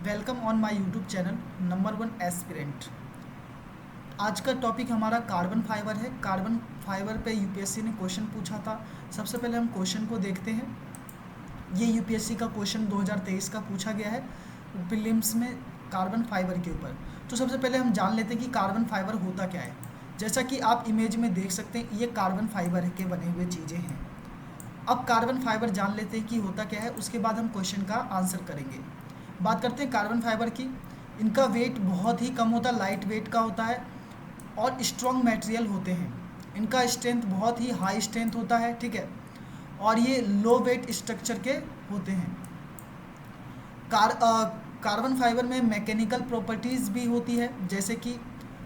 Welcome on my YouTube channel number 1 aspirant. आज का topic हमारा कार्बन फाइबर है। कार्बन फाइबर पे यूपीएससी ने क्वेश्चन पूछा था। सबसे पहले हम क्वेश्चन को देखते हैं। ये यूपीएससी का क्वेश्चन 2023 का पूछा गया है प्रीलिम्स में कार्बन फाइबर के ऊपर। तो सबसे पहले हम जान लेते हैं कि कार्बन फाइबर होता क्या है। जैसा कि आप इमेज में देख सकते हैं, ये कार्बन फाइबर के बने हुए चीज़ें हैं। अब कार्बन फाइबर जान लेते हैं कि होता क्या है, उसके बाद हम क्वेश्चन का आंसर करेंगे। बात करते हैं कार्बन फाइबर की। इनका वेट बहुत ही कम होता है, लाइट वेट का होता है और स्ट्रॉन्ग मटेरियल होते हैं। इनका स्ट्रेंथ बहुत ही हाई स्ट्रेंथ होता है, ठीक है। और ये लो वेट स्ट्रक्चर के होते हैं। कार्बन फाइबर में मैकेनिकल प्रॉपर्टीज़ भी होती है, जैसे कि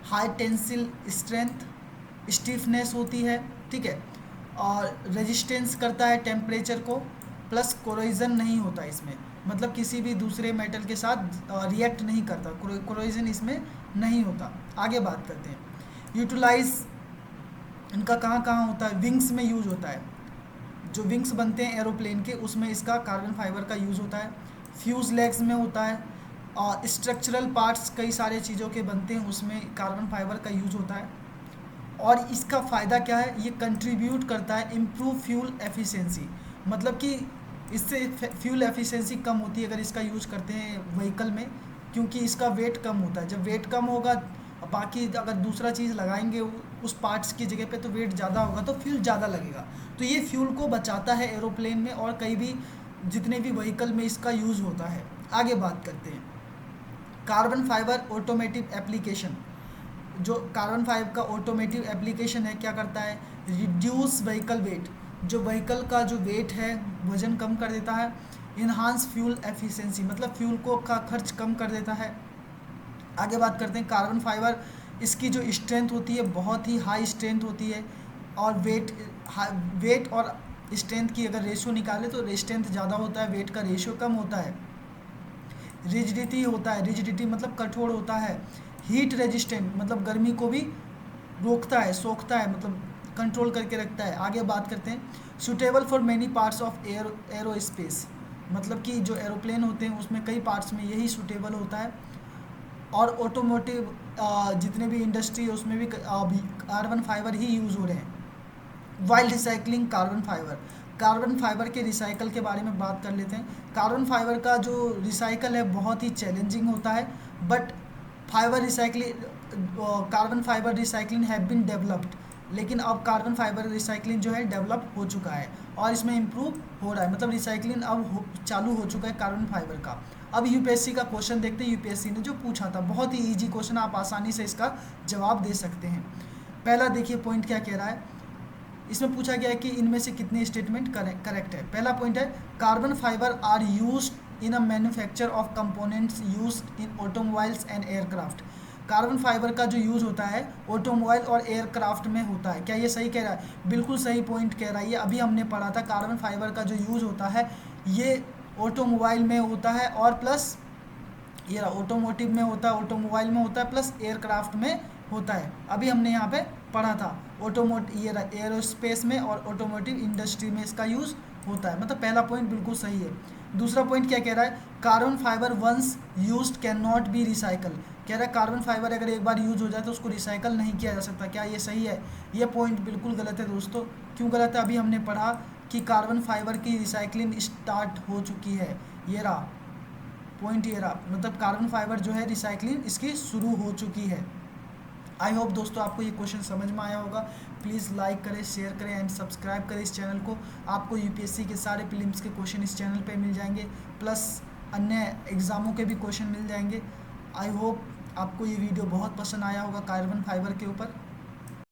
हाई टेंसिल स्ट्रेंथ, स्टिफनेस होती है, ठीक है। और रेजिस्टेंस करता है टेम्परेचर को, प्लस कोरोजन नहीं होता इसमें, मतलब किसी भी दूसरे मेटल के साथ रिएक्ट नहीं करता, कोरोजन इसमें नहीं होता। आगे बात करते हैं यूटिलाइज इनका कहाँ कहाँ होता है। विंग्स में यूज होता है, जो विंग्स बनते हैं एरोप्लेन के, उसमें इसका कार्बन फाइबर का यूज़ होता है। फ्यूज लेग्स में होता है और स्ट्रक्चरल पार्ट्स कई सारे चीज़ों के बनते हैं, उसमें कार्बन फाइबर का यूज़ होता है। और इसका फ़ायदा क्या है, ये कंट्रीब्यूट करता है इम्प्रूव फ्यूल एफिशिएंसी, मतलब कि इससे फ्यूल एफिशिएंसी कम होती है अगर इसका यूज़ करते हैं व्हीकल में, क्योंकि इसका वेट कम होता है। जब वेट कम होगा, बाकी अगर दूसरा चीज़ लगाएंगे उस पार्ट्स की जगह पे, तो वेट ज़्यादा होगा तो फ्यूल ज़्यादा लगेगा। तो ये फ्यूल को बचाता है एरोप्लेन में और कई भी जितने भी व्हीकल में इसका यूज़ होता है। आगे बात करते हैं कार्बन फाइबर ऑटोमेटिव एप्लीकेशन। जो कार्बन फाइबर का ऑटोमेटिव एप्लीकेशन है, क्या करता है, रिड्यूस व्हीकल वेट, जो व्हीकल का जो वेट है वज़न कम कर देता है। इन्हांस फ्यूल एफिशिएंसी, मतलब फ्यूल को का खर्च कम कर देता है। आगे बात करते हैं कार्बन फाइबर, इसकी जो स्ट्रेंथ होती है बहुत ही हाई स्ट्रेंथ होती है। और वेट और स्ट्रेंथ की अगर रेशियो निकाले तो स्ट्रेंथ ज़्यादा होता है, वेट का रेशियो कम होता है। रिजिडिटी होता है, रिजिडिटी मतलब कठोर होता है। हीट रेजिस्टेंट, मतलब गर्मी को भी रोकता है, सोखता है, मतलब कंट्रोल करके रखता है। आगे बात करते हैं suitable for many parts of aerospace, मतलब कि जो एरोप्लेन होते हैं उसमें कई पार्ट्स में यही सूटेबल होता है। और ऑटोमोटिव जितने भी इंडस्ट्री है उसमें भी कार्बन फाइबर ही यूज़ हो रहे हैं। वाइल रिसाइकलिंग कार्बन फाइबर के रिसाइकल के बारे में बात कर लेते हैं। कार्बन फाइबर का जो रिसाइकल है बहुत ही चैलेंजिंग होता है, but carbon fibre recycling have been developed, लेकिन अब कार्बन फाइबर रिसाइकलिंग जो है डेवलप हो चुका है और इसमें इम्प्रूव हो रहा है, मतलब रिसाइकलिंग अब चालू हो चुका है कार्बन फाइबर का। अब यूपीएससी का क्वेश्चन देखते हैं। यूपीएससी ने जो पूछा था, बहुत ही इजी क्वेश्चन, आप आसानी से इसका जवाब दे सकते हैं। पहला देखिए पॉइंट क्या कह रहा है। इसमें पूछा गया है कि इनमें से कितने स्टेटमेंट करेक्ट है। पहला पॉइंट है carbon fibre are used in a manufacture of components used in automobiles and aircraft. Carbon fibre का जो यूज़ होता है ऑटोमोबाइल और एयरक्राफ्ट में होता है। क्या ये सही कह रहा है? बिल्कुल सही पॉइंट कह रहा है। ये अभी हमने पढ़ा था, कार्बन फाइबर का जो यूज़ होता है ये ऑटोमोबाइल में होता है और प्लस ये ऑटोमोटिव में होता है, ऑटोमोबाइल में होता है, प्लस एयरक्राफ्ट में होता है। अभी हमने यहाँ पे पढ़ा था ये एरोस्पेस में और ऑटोमोटिव इंडस्ट्री में इसका यूज़ होता है। मतलब पहला पॉइंट बिल्कुल सही है। दूसरा पॉइंट क्या कह रहा है, carbon fibre once used can not be recycle. कह रहा है कार्बन फाइबर अगर एक बार यूज हो जाए तो उसको रिसाइकल नहीं किया जा सकता। क्या ये सही है? ये पॉइंट बिल्कुल गलत है दोस्तों। क्यों गलत है? अभी हमने पढ़ा कि कार्बन फाइबर की रिसाइकलिंग स्टार्ट हो चुकी है। ये रहा पॉइंट, ये रहा, मतलब कार्बन फाइबर जो है रिसाइकलिंग इसकी शुरू हो चुकी है। आई होप दोस्तों आपको ये क्वेश्चन समझ में आया होगा। प्लीज़ लाइक करें, शेयर करें एंड सब्सक्राइब करें इस चैनल को। आपको यूपीएससी के सारे प्रीलिम्स के क्वेश्चन इस चैनल पे मिल जाएंगे, प्लस अन्य एग्ज़ामों के भी क्वेश्चन मिल जाएंगे। आई होप आपको ये वीडियो बहुत पसंद आया होगा कार्बन फाइबर के ऊपर।